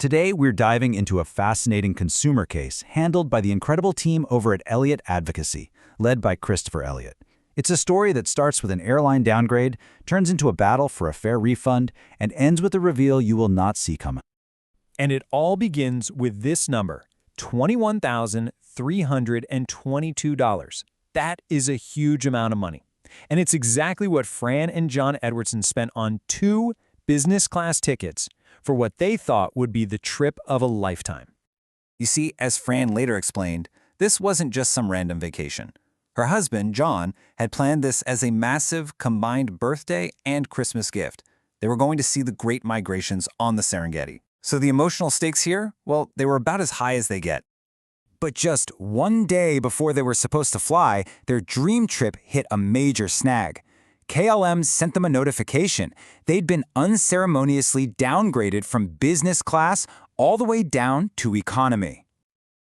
Today, we're diving into a fascinating consumer case handled by the incredible team over at Elliott Advocacy, led by Christopher Elliott. It's a story that starts with an airline downgrade, turns into a battle for a fair refund, and ends with a reveal you will not see coming. And it all begins with this number, $21,322. That is a huge amount of money. And it's exactly what Fran and John Edwardson spent on 2 business-class tickets for what they thought would be the trip of a lifetime. You see, as Fran later explained, this wasn't just some random vacation. Her husband, John, had planned this as a massive combined birthday and Christmas gift. They were going to see the Great Migrations on the Serengeti. So the emotional stakes here, well, they were about as high as they get. But just one day before they were supposed to fly, their dream trip hit a major snag. KLM sent them a notification. They'd been unceremoniously downgraded from business class all the way down to economy.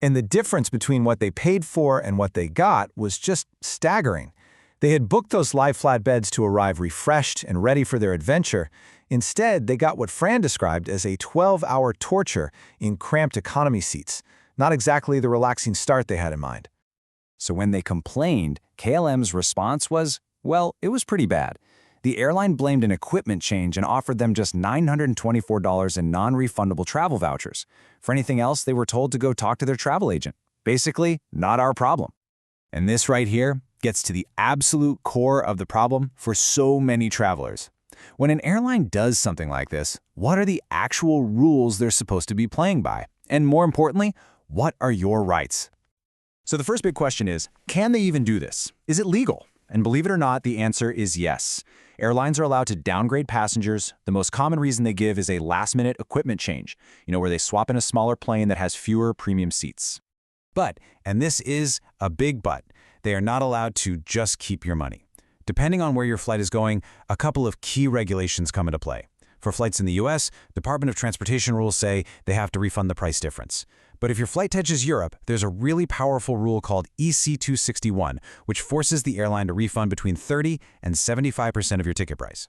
And the difference between what they paid for and what they got was just staggering. They had booked those live flatbeds to arrive refreshed and ready for their adventure. Instead, they got what Fran described as a 12-hour torture in cramped economy seats. Not exactly the relaxing start they had in mind. So when they complained, KLM's response was, well, it was pretty bad. The airline blamed an equipment change and offered them just $924 in non-refundable travel vouchers. For anything else, they were told to go talk to their travel agent. Basically, not our problem. And this right here gets to the absolute core of the problem for so many travelers. When an airline does something like this, what are the actual rules they're supposed to be playing by? And more importantly, what are your rights? So the first big question is, can they even do this? Is it legal? And believe it or not, the answer is yes. Airlines are allowed to downgrade passengers. The most common reason they give is a last-minute equipment change, where they swap in a smaller plane that has fewer premium seats. But, and this is a big but, they are not allowed to just keep your money. Depending on where your flight is going, a couple of key regulations come into play. For flights in the US, Department of Transportation rules say they have to refund the price difference. But if your flight touches Europe, there's a really powerful rule called EC261, which forces the airline to refund between 30 and 75% of your ticket price.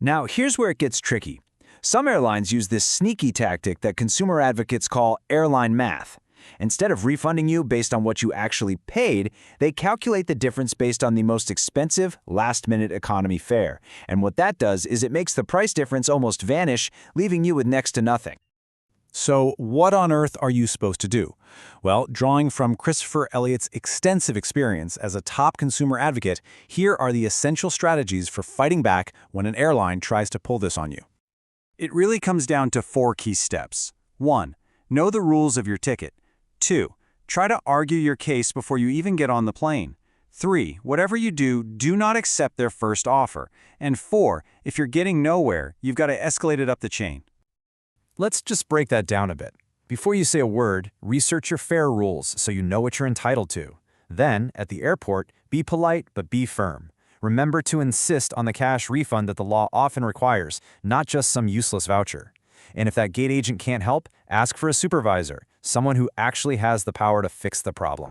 Now, here's where it gets tricky. Some airlines use this sneaky tactic that consumer advocates call airline math. Instead of refunding you based on what you actually paid, they calculate the difference based on the most expensive last-minute economy fare. And what that does is it makes the price difference almost vanish, leaving you with next to nothing. So what on earth are you supposed to do? Well, drawing from Christopher Elliott's extensive experience as a top consumer advocate, here are the essential strategies for fighting back when an airline tries to pull this on you. It really comes down to 4 key steps. 1. Know the rules of your ticket. 2. Try to argue your case before you even get on the plane. 3. Whatever you do, do not accept their first offer. And 4. If you're getting nowhere, you've got to escalate it up the chain. Let's just break that down a bit. Before you say a word, research your fare rules so you know what you're entitled to. Then, at the airport, be polite but be firm. Remember to insist on the cash refund that the law often requires, not just some useless voucher. And if that gate agent can't help, ask for a supervisor, someone who actually has the power to fix the problem.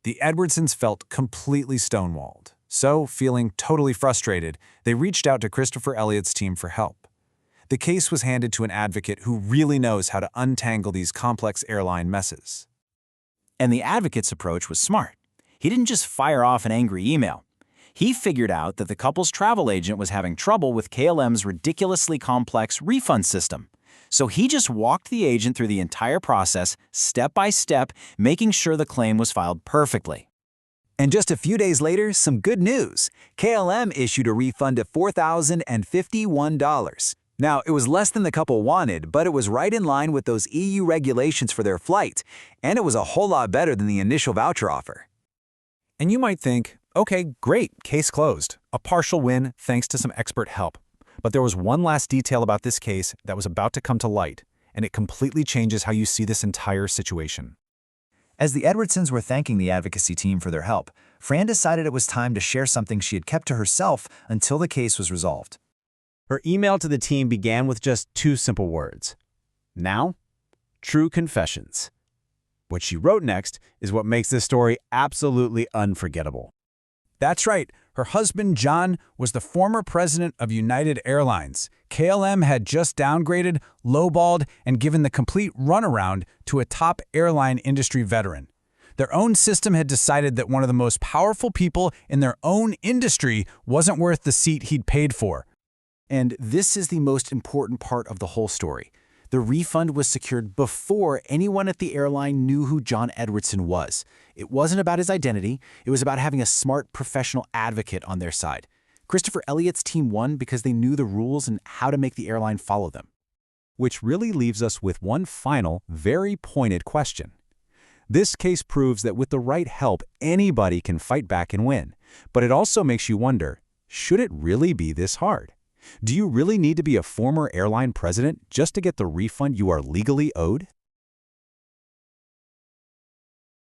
The Edwardsons felt completely stonewalled. So, feeling totally frustrated, they reached out to Christopher Elliott's team for help. The case was handed to an advocate who really knows how to untangle these complex airline messes. And the advocate's approach was smart. He didn't just fire off an angry email. He figured out that the couple's travel agent was having trouble with KLM's ridiculously complex refund system. So he just walked the agent through the entire process, step by step, making sure the claim was filed perfectly. And just a few days later, some good news. KLM issued a refund of $4,051. Now, it was less than the couple wanted, but it was right in line with those EU regulations for their flight, and it was a whole lot better than the initial voucher offer. And you might think, okay, great, case closed. A partial win thanks to some expert help. But there was one last detail about this case that was about to come to light, and it completely changes how you see this entire situation. As the Edwardsons were thanking the advocacy team for their help, Fran decided it was time to share something she had kept to herself until the case was resolved. Her email to the team began with just 2 simple words. Now, true confessions. What she wrote next is what makes this story absolutely unforgettable. That's right, Her husband, John, was the former president of United Airlines. KLM had just downgraded, lowballed, and given the complete runaround to a top airline industry veteran. Their own system had decided that one of the most powerful people in their own industry wasn't worth the seat he'd paid for. And this is the most important part of the whole story. The refund was secured before anyone at the airline knew who John Edwardson was. It wasn't about his identity. It was about having a smart professional advocate on their side. Christopher Elliott's team won because they knew the rules and how to make the airline follow them. Which really leaves us with one final, very pointed question. This case proves that with the right help, anybody can fight back and win. But it also makes you wonder, should it really be this hard? Do you really need to be a former airline president just to get the refund you are legally owed?